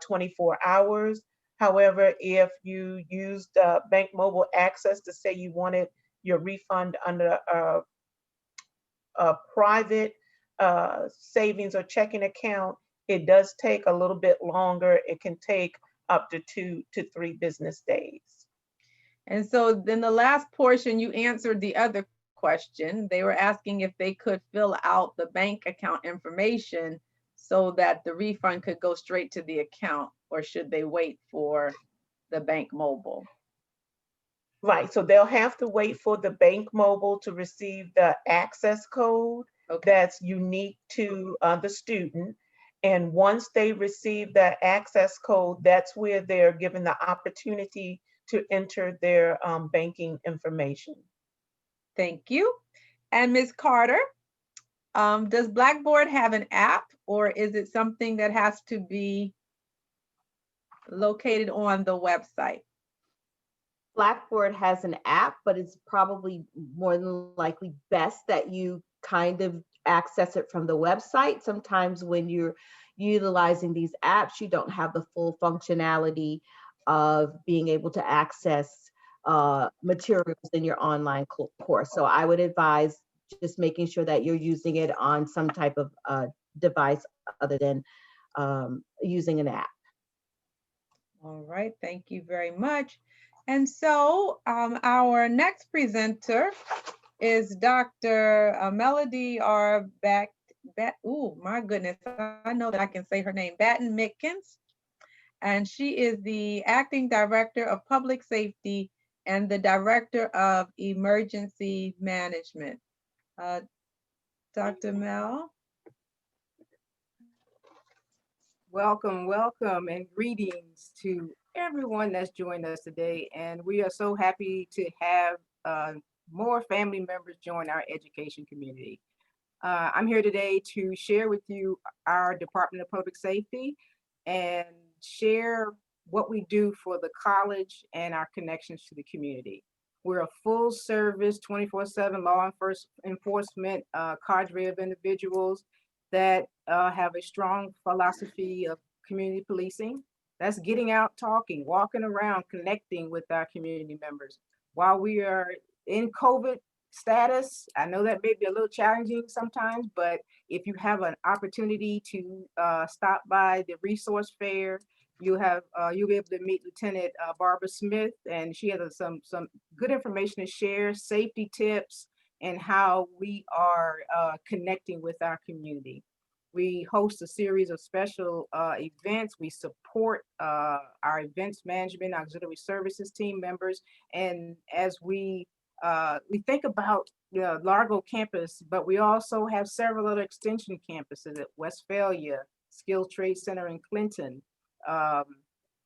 24 hours. However, if you used Bank Mobile Access to say you wanted your refund under a private savings or checking account, it does take a little bit longer. It can take up to 2 to 3 business days. And so then the last portion, you answered the other question. They were asking if they could fill out the bank account information so that the refund could go straight to the account, or should they wait for the Bank Mobile? Right, so they'll have to wait for the Bank Mobile to receive the access code that's unique to the student. And once they receive that access code, that's where they're given the opportunity to enter their banking information. Thank you. And Ms. Carter, does Blackboard have an app, or is it something that has to be located on the website? Blackboard has an app, but it's probably more than likely best that you kind of access it from the website. Sometimes when you're utilizing these apps, you don't have the full functionality of being able to access materials in your online course. So I would advise just making sure that you're using it on some type of device other than using an app. All right, thank you very much. And so our next presenter is Dr. Melody R. Oh my goodness, I know that I can say her name, Batten Mitkins. And she is the Acting Director of Public Safety and the Director of Emergency Management. Dr. Mel? Welcome, welcome, and greetings to everyone that's joined us today. And we are so happy to have more family members join our education community. I'm here today to share with you our Department of Public Safety and share what we do for the college and our connections to the community. We're a full service 24/7 law enforcement cadre of individuals that have a strong philosophy of community policing. That's getting out, talking, walking around, connecting with our community members. While we are in COVID status, I know that may be a little challenging sometimes, but if you have an opportunity to stop by the resource fair, you'll be able to meet Lieutenant Barbara Smith, and she has some good information to share, safety tips, and how we are connecting with our community. We host a series of special events. We support our events management, auxiliary services team members, and as we think about the Largo campus, but we also have several other extension campuses at Westphalia, Skilled Trade Center in Clinton,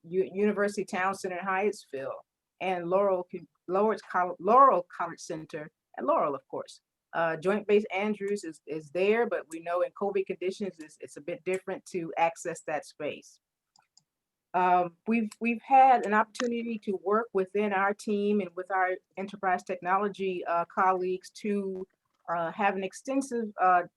University Town Center in Hyattsville, and Laurel College Center at Laurel, of course. Joint Base Andrews is there, but we know in COVID conditions, it's a bit different to access that space. We've had an opportunity to work within our team and with our enterprise technology colleagues to have an extensive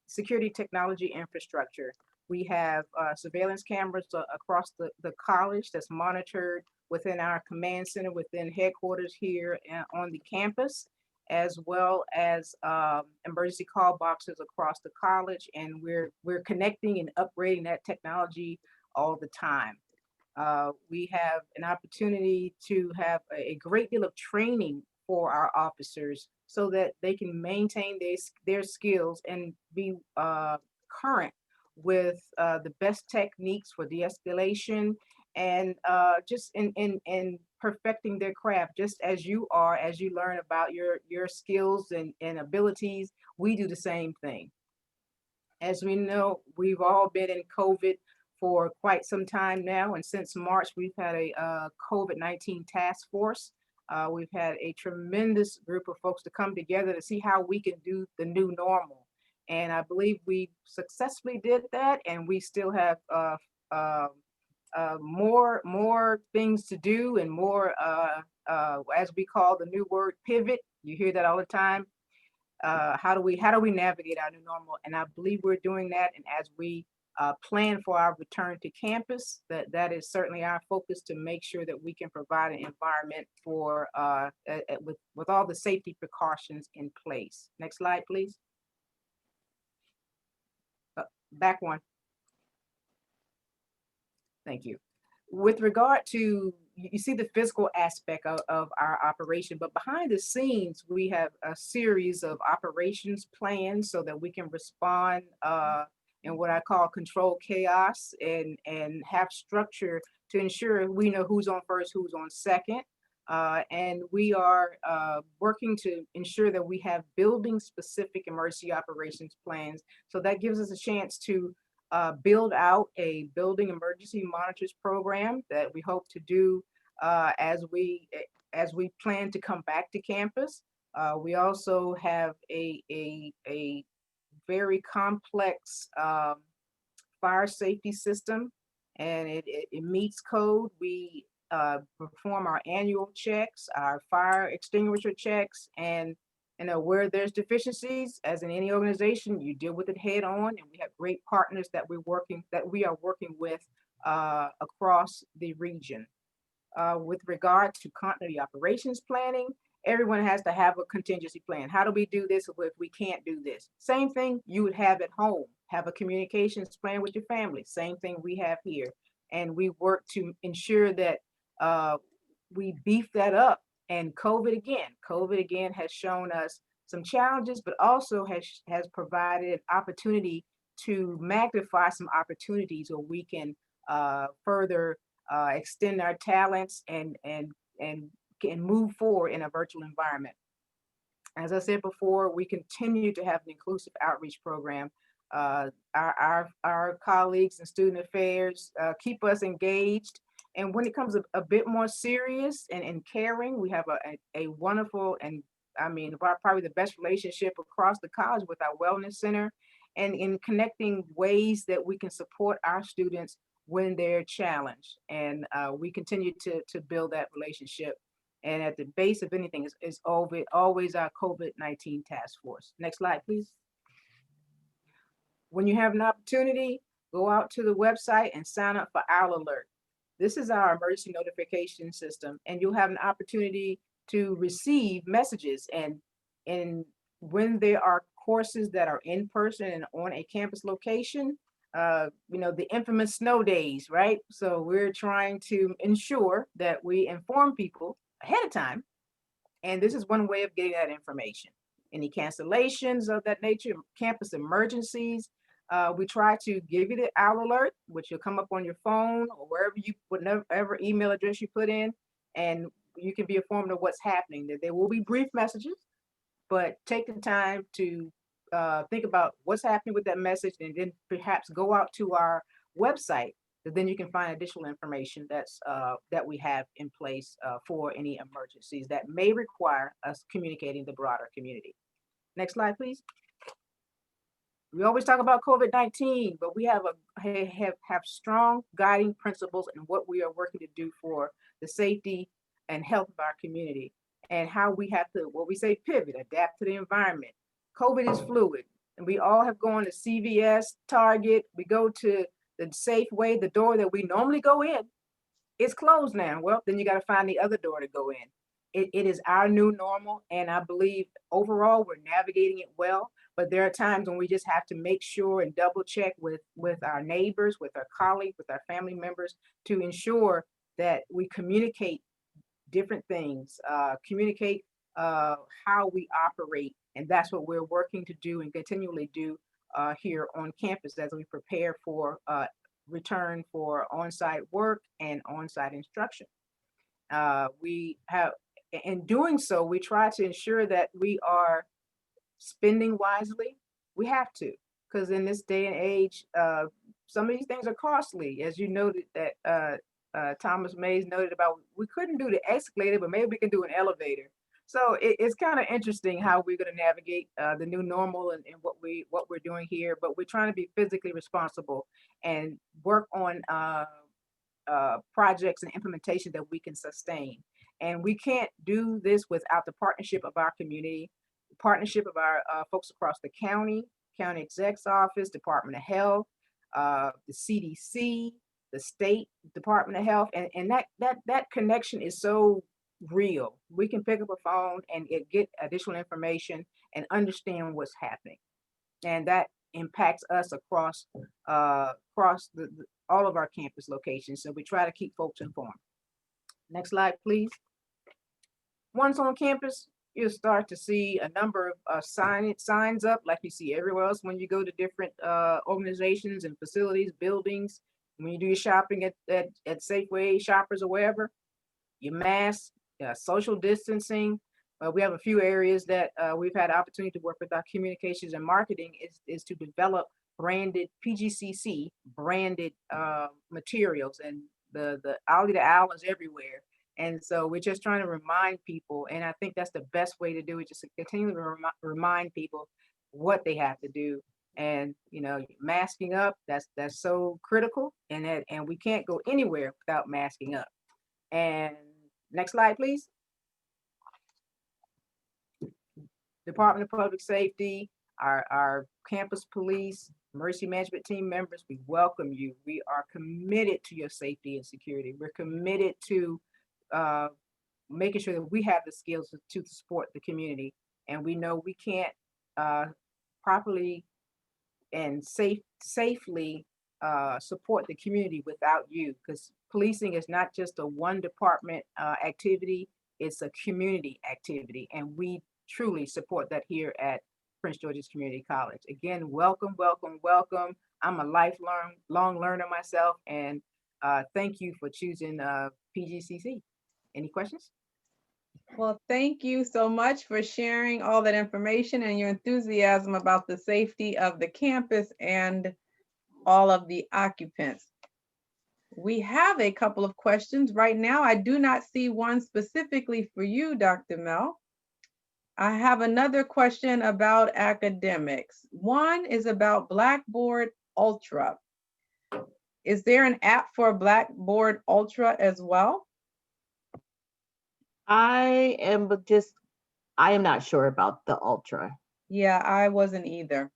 security technology infrastructure. We have surveillance cameras across the college that's monitored within our command center, within headquarters here on the campus, as well as emergency call boxes across the college. And we're connecting and upgrading that technology all the time. We have an opportunity to have a great deal of training for our officers so that they can maintain their skills and be current with the best techniques for de-escalation and just in perfecting their craft. Just as you learn about your skills and abilities, we do the same thing. As we know, we've all been in COVID for quite some time now, and since March, we've had a COVID-19 task force. We've had a tremendous group of folks to come together to see how we can do the new normal. And I believe we successfully did that, and we still have more things to do and more, as we call the new word, pivot. You hear that all the time. How do we navigate our new normal? And I believe we're doing that. And as we plan for our return to campus, that is certainly our focus, to make sure that we can provide an environment for with all the safety precautions in place. Next slide, please. Back one. Thank you. With regard to, you see the physical aspect of our operation, but behind the scenes, we have a series of operations plans so that we can respond in what I call control chaos and have structure to ensure we know who's on first, who's on second. And we are working to ensure that we have building specific emergency operations plans. So that gives us a chance to build out a building emergency monitors program that we hope to do as we plan to come back to campus. We also have a very complex fire safety system, and it meets code. We perform our annual checks, our fire extinguisher checks, and where there's deficiencies, as in any organization, you deal with it head on. And we have great partners that we are working with across the region. With regard to continuity operations planning, everyone has to have a contingency plan. How do we do this if we can't do this? Same thing you would have at home. Have a communications plan with your family. Same thing we have here. And we work to ensure that we beef that up. And COVID again has shown us some challenges, but also has provided an opportunity to magnify some opportunities where we can further extend our talents and move forward in a virtual environment. As I said before, we continue to have an inclusive outreach program. our colleagues in student affairs keep us engaged. And when it comes a bit more serious and caring, we have a wonderful and I mean, probably the best relationship across the college with our wellness center and in connecting ways that we can support our students when they're challenged. And we continue to build that relationship. And at the base of anything is always our COVID-19 task force. Next slide, please. When you have an opportunity, go out to the website and sign up for Owl Alert. This is our emergency notification system, and you'll have an opportunity to receive messages. And when there are courses that are in person and on a campus location, the infamous snow days, right? So we're trying to ensure that we inform people ahead of time. And this is one way of getting that information. Any cancellations of that nature, campus emergencies, we try to give you the owl alert, which will come up on your phone or wherever whatever email address you put in, and you can be informed of what's happening. There will be brief messages, but take the time to think about what's happening with that message, and then perhaps go out to our website. Then you can find additional information that we have in place for any emergencies that may require us communicating the broader community. Next slide, please. We always talk about COVID-19, but we have strong guiding principles in what we are working to do for the safety and health of our community, and how we have to, what we say, pivot, adapt to the environment. COVID is fluid, and we all have gone to CVS, Target. We go to the Safeway, the door that we normally go in. It's closed now. Well, then you got to find the other door to go in. It is our new normal, and I believe overall we're navigating it well. But there are times when we just have to make sure and double check with our neighbors, with our colleagues, with our family members, to ensure that we communicate different things, communicate how we operate. And that's what we're working to do and continually do here on campus as we prepare for return for on-site work and on-site instruction. We have, in doing so, we try to ensure that we are spending wisely. We have to, because in this day and age, some of these things are costly. As you noted that Thomas Mays noted about, we couldn't do the escalator, but maybe we can do an elevator. So it's kind of interesting how we're going to navigate the new normal and what we're doing here. But we're trying to be physically responsible and work on projects and implementation that we can sustain. And we can't do this without the partnership of our community, the partnership of our folks across the county exec's office, Department of Health, the CDC, the state Department of Health, and that connection is so real. We can pick up a phone and get additional information and understand what's happening, and that impacts us across all of our campus locations. So we try to keep folks informed. Next slide, please. Once on campus, you'll start to see a number of signs up like you see everywhere else when you go to different organizations and facilities, buildings. When you do your shopping at Safeway, Shoppers, or wherever, your mask, social distancing. We have a few areas that we've had opportunity to work with our communications and marketing is to develop branded Pgcc branded materials, and the Ollie the Owl is everywhere. And so we're just trying to remind people, and I think that's the best way to do it, just to continue to remind people what they have to do. And masking up, that's so critical, and we can't go anywhere without masking up. And next slide, please. Department of Public Safety, our campus police, emergency management team members, we welcome you. We are committed to your safety and security. We're committed to making sure that we have the skills to support the community. And we know we can't properly and safely support the community without you, because policing is not just a one department activity, it's a community activity. And we truly support that here at Prince George's Community College. Again, welcome, welcome, welcome. I'm a lifelong learner myself, and thank you for choosing Pgcc. Any questions? Well, thank you so much for sharing all that information and your enthusiasm about the safety of the campus and all of the occupants. We have a couple of questions. Right now, I do not see one specifically for you, Dr. Mel. I have another question about academics. One is about Blackboard Ultra. Is there an app for Blackboard Ultra as well? I am not sure about the Ultra. Yeah, I wasn't either.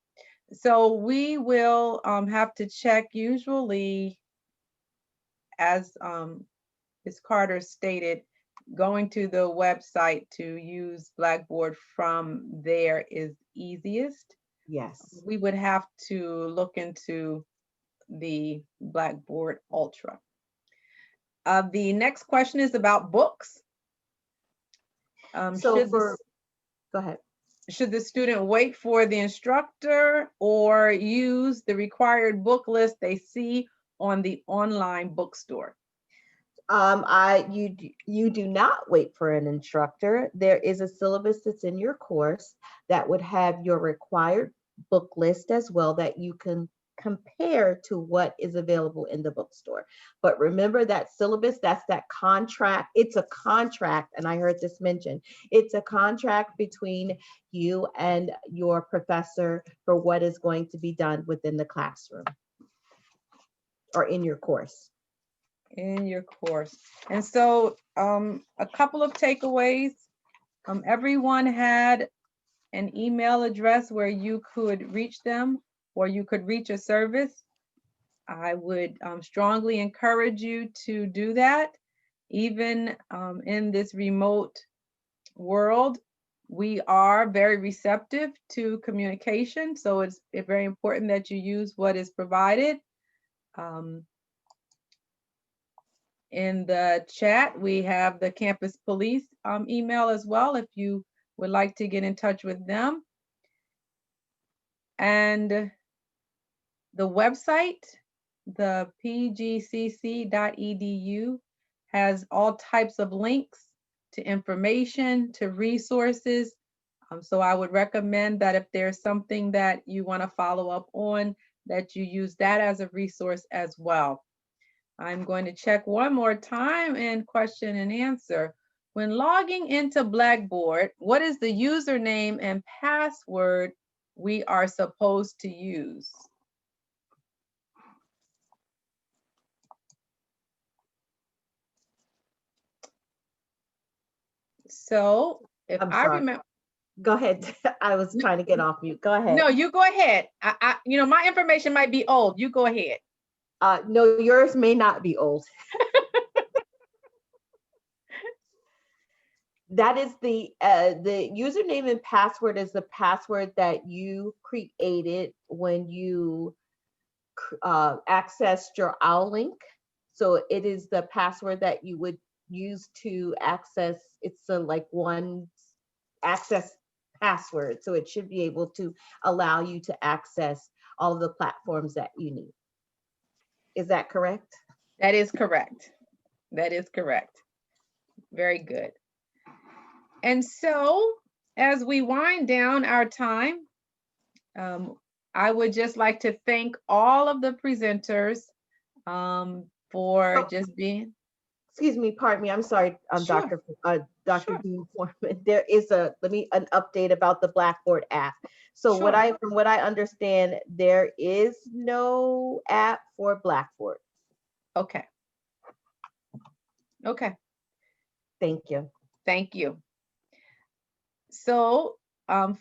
So we will have to check. Usually, as Ms. Carter stated, going to the website to use Blackboard from there is easiest. Yes. We would have to look into the Blackboard Ultra. The next question is about books. Go ahead. Should the student wait for the instructor or use the required book list they see on the online bookstore? You do not wait for an instructor. There is a syllabus that's in your course that would have your required book list as well that you can compare to what is available in the bookstore. But remember that syllabus, that's that contract. It's a contract, and I heard this mentioned. It's a contract between you and your professor for what is going to be done within the classroom or in your course. In your course. And so a couple of takeaways. Everyone had an email address where you could reach them or you could reach a service. I would strongly encourage you to do that. Even in this remote world, we are very receptive to communication. So it's very important that you use what is provided. In the chat, we have the campus police email as well, if you would like to get in touch with them. And the website, the pgcc.edu, has all types of links to information, to resources. So I would recommend that if there's something that you want to follow up on, that you use that as a resource as well. I'm going to check one more time in question and answer. When logging into Blackboard, what is the username and password we are supposed to use? So if I remember. Go ahead. I was trying to get off mute. Go ahead. No, you go ahead. My information might be old. You go ahead. No, yours may not be old. That is the username and password is the password that you created when you accessed your OWL link. So it is the password that you would use to access. It's a like one access password. So it should be able to allow you to access all of the platforms that you need. Is that correct? That is correct. That is correct. Very good. And so as we wind down our time, I would just like to thank all of the presenters for just being. Excuse me, pardon me. I'm sorry, Sure. Dr. Dean Foreman. There is an update about the Blackboard app. So Sure. from what I understand, there is no app for Blackboard. Okay. Okay. Thank you. Thank you. So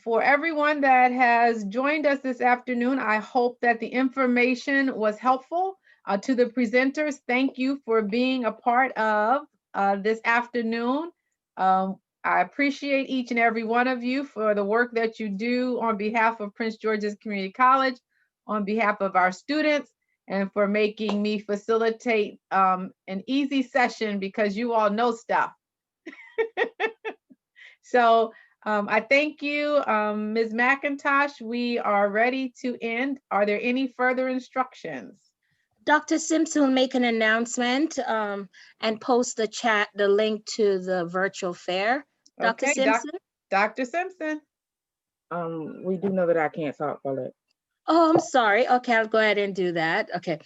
for everyone that has joined us this afternoon, I hope that the information was helpful. To the presenters, thank you for being a part of this afternoon. I appreciate each and every one of you for the work that you do on behalf of Prince George's Community College, on behalf of our students, and for making me facilitate an easy session because you all know stuff. So I thank you, Ms. McIntosh. We are ready to end. Are there any further instructions? Dr. Simpson will make an announcement and post the link to the virtual fair. Dr. Okay, Simpson? Dr. Simpson. We do know that I can't talk, Paulette. Oh, I'm sorry. Okay, I'll go ahead and do that. Okay.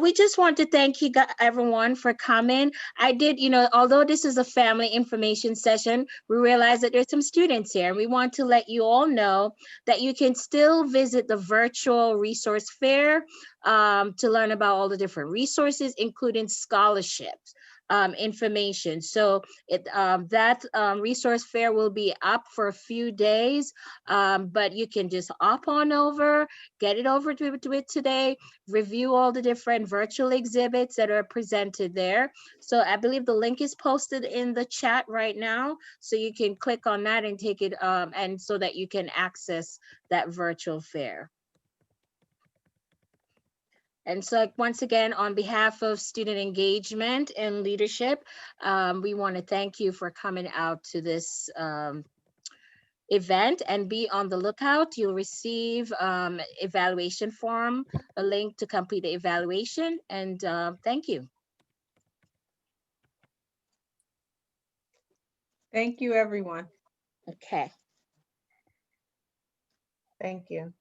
We just want to thank you everyone for coming. I did, although this is a family information session, we realize that there's some students here, and we want to let you all know that you can still visit the virtual resource fair to learn about all the different resources, including scholarships. Information. So that resource fair will be up for a few days, but you can just hop on over, get it over to it today, review all the different virtual exhibits that are presented there. So I believe the link is posted in the chat right now, so you can click on that and take it, and so that you can access that virtual fair. And so once again, on behalf of student engagement and leadership, we want to thank you for coming out to this event, and be on the lookout. You'll receive evaluation form, a link to complete the evaluation, and thank you. Thank you, everyone. Okay. Thank you.